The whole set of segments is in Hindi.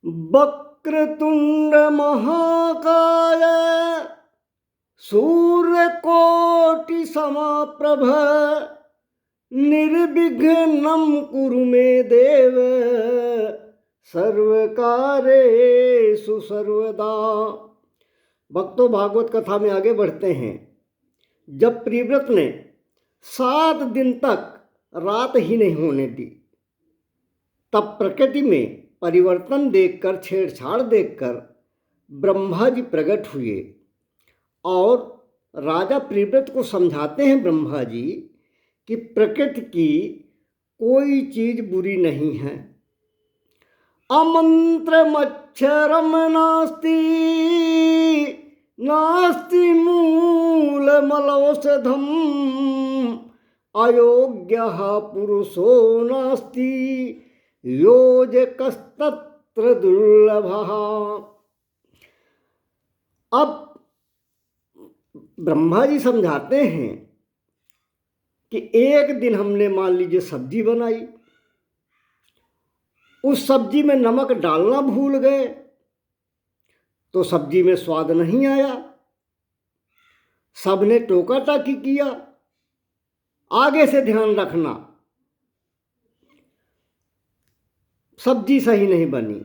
वक्रतुंड महाकाय सूर्यकोटि समप्रभ निर्विघ्नं कुरु मे देव सर्वकार्येषु सर्वदा। भक्तों, भागवत कथा में आगे बढ़ते हैं। जब प्रियव्रत ने 7 दिन तक रात ही नहीं होने दी, तब प्रकृति में परिवर्तन देखकर, छेड़छाड़ देखकर ब्रह्मा जी प्रकट हुए और राजा प्रियव्रत को समझाते हैं ब्रह्मा जी कि प्रकृति की कोई चीज बुरी नहीं है। अमंत्रमक्षरम नास्ति नास्ति मूलमलौषधम अयोग्यः पुरुषो नास्ति योजकस्तत्र दुर्लभः। अब ब्रह्मा जी समझाते हैं कि एक दिन हमने मान लीजिए सब्जी बनाई, उस सब्जी में नमक डालना भूल गए तो सब्जी में स्वाद नहीं आया। सबने टोका टाकी किया, आगे से ध्यान रखना, सब्जी सही नहीं बनी।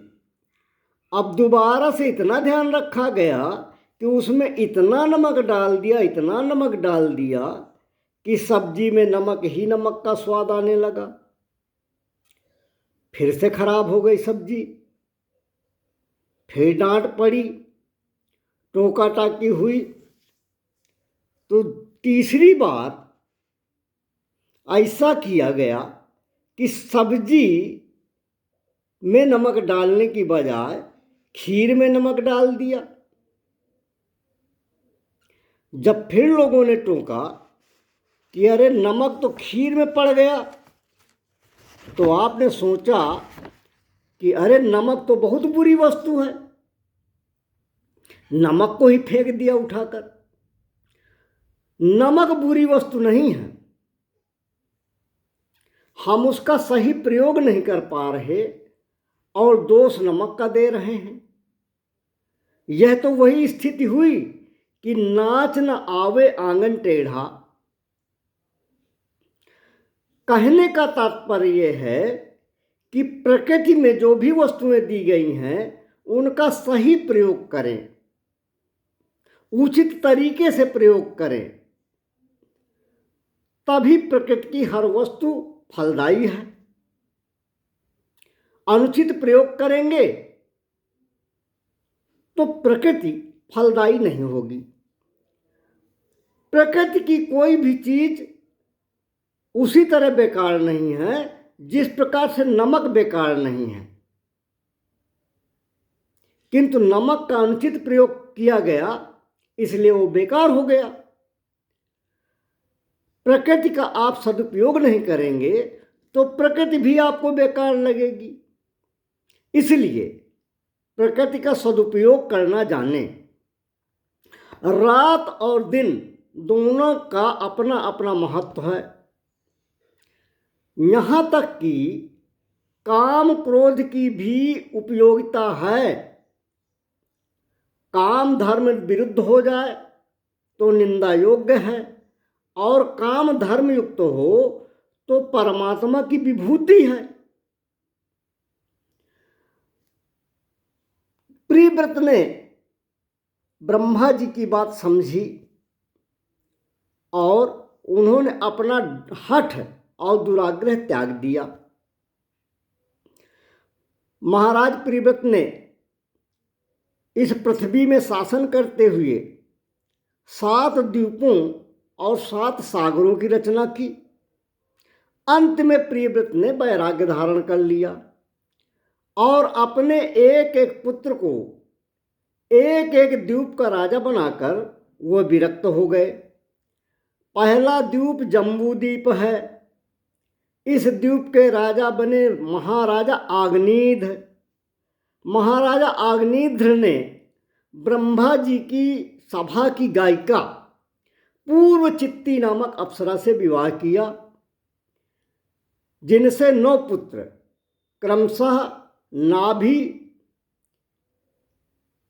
अब दोबारा से इतना ध्यान रखा गया कि उसमें इतना नमक डाल दिया, इतना नमक डाल दिया कि सब्जी में नमक ही नमक का स्वाद आने लगा। फिर से खराब हो गई सब्जी, फिर डांट पड़ी, टोका टाकी हुई। तो तीसरी बार ऐसा किया गया कि सब्जी में नमक डालने की बजाय खीर में नमक डाल दिया। जब फिर लोगों ने टोका कि अरे नमक तो खीर में पड़ गया, तो आपने सोचा कि अरे नमक तो बहुत बुरी वस्तु है, नमक को ही फेंक दिया उठाकर। नमक बुरी वस्तु नहीं है, हम उसका सही प्रयोग नहीं कर पा रहे और दोष नमक का दे रहे हैं। यह तो वही स्थिति हुई कि नाच न आवे आंगन टेढ़ा। कहने का तात्पर्य है कि प्रकृति में जो भी वस्तुएं दी गई हैं उनका सही प्रयोग करें, उचित तरीके से प्रयोग करें, तभी प्रकृति की हर वस्तु फलदायी है। अनुचित प्रयोग करेंगे तो प्रकृति फलदायी नहीं होगी। प्रकृति की कोई भी चीज उसी तरह बेकार नहीं है जिस प्रकार से नमक बेकार नहीं है, किंतु नमक का अनुचित प्रयोग किया गया इसलिए वो बेकार हो गया। प्रकृति का आप सदुपयोग नहीं करेंगे तो प्रकृति भी आपको बेकार लगेगी। इसलिए प्रकृति का सदुपयोग करना जाने। रात और दिन दोनों का अपना अपना महत्व है। यहाँ तक कि काम क्रोध की भी उपयोगिता है। काम धर्म विरुद्ध हो जाए तो निंदा योग्य है और काम धर्म युक्त हो तो परमात्मा की विभूति है। प्रियव्रत ने ब्रह्मा जी की बात समझी और उन्होंने अपना हठ और दुराग्रह त्याग दिया। महाराज प्रियव्रत ने इस पृथ्वी में शासन करते हुए 7 द्वीपों और 7 सागरों की रचना की। अंत में प्रियव्रत ने वैराग्य धारण कर लिया और अपने एक एक पुत्र को एक एक द्वीप का राजा बनाकर वह विरक्त हो गए। पहला द्वीप जम्बूद्वीप है। इस द्वीप के राजा बने महाराजा आग्नेय। महाराजा आग्नेय ने ब्रह्मा जी की सभा की गायिका पूर्वचित्ती नामक अप्सरा से विवाह किया, जिनसे 9 पुत्र क्रमशः नाभि,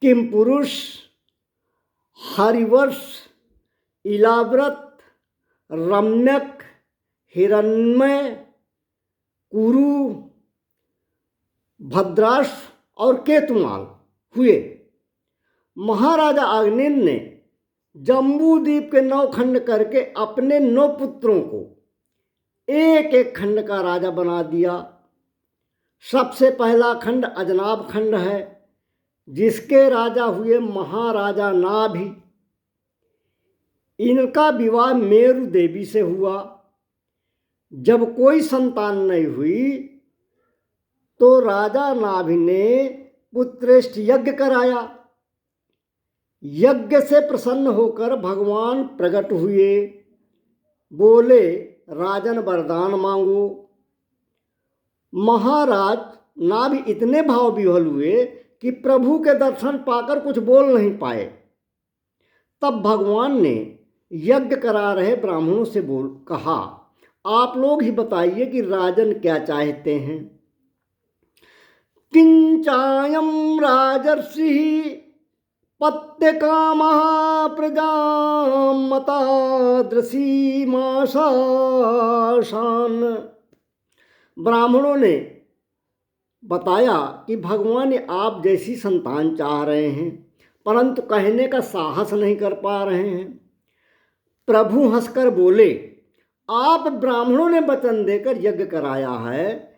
किम पुरुष, हरिवर्ष, इलाव्रत, रम्यक, हिरण्मय, कुरु, भद्राश और केतुमाल हुए। महाराजा आग्नेय ने जम्बू द्वीप के 9 खंड करके अपने 9 पुत्रों को एक एक खंड का राजा बना दिया। सबसे पहला खंड अजनाब खंड है, जिसके राजा हुए महाराजा नाभि। इनका विवाह मेरु देवी से हुआ। जब कोई संतान नहीं हुई तो राजा नाभि ने पुत्रेष्ठ यज्ञ कराया। यज्ञ से प्रसन्न होकर भगवान प्रकट हुए, बोले राजन वरदान मांगो। महाराज नाभि इतने भाव विह्वल हुए कि प्रभु के दर्शन पाकर कुछ बोल नहीं पाए। तब भगवान ने यज्ञ करा रहे ब्राह्मणों से कहा, आप लोग ही बताइए कि राजन क्या चाहते हैं। किंचायम राजर्षि पत्य कामः प्रजां मतादृशी माशान। ब्राह्मणों ने बताया कि भगवान आप जैसी संतान चाह रहे हैं, परंतु कहने का साहस नहीं कर पा रहे हैं। प्रभु हंसकर बोले, आप ब्राह्मणों ने वचन देकर यज्ञ कराया है,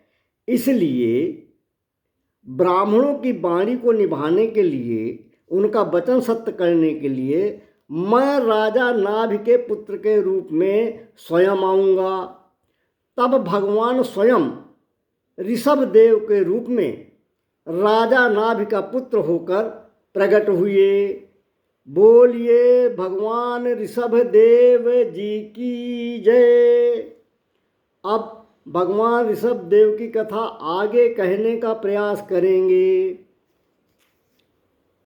इसलिए ब्राह्मणों की वाणी को निभाने के लिए, उनका वचन सत्य करने के लिए मैं राजा नाभि के पुत्र के रूप में स्वयं आऊँगा। तब भगवान स्वयं ऋषभ देव के रूप में राजा नाभि का पुत्र होकर प्रकट हुए। बोलिए भगवान ऋषभ देव जी की जय। अब भगवान ऋषभ देव की कथा आगे कहने का प्रयास करेंगे।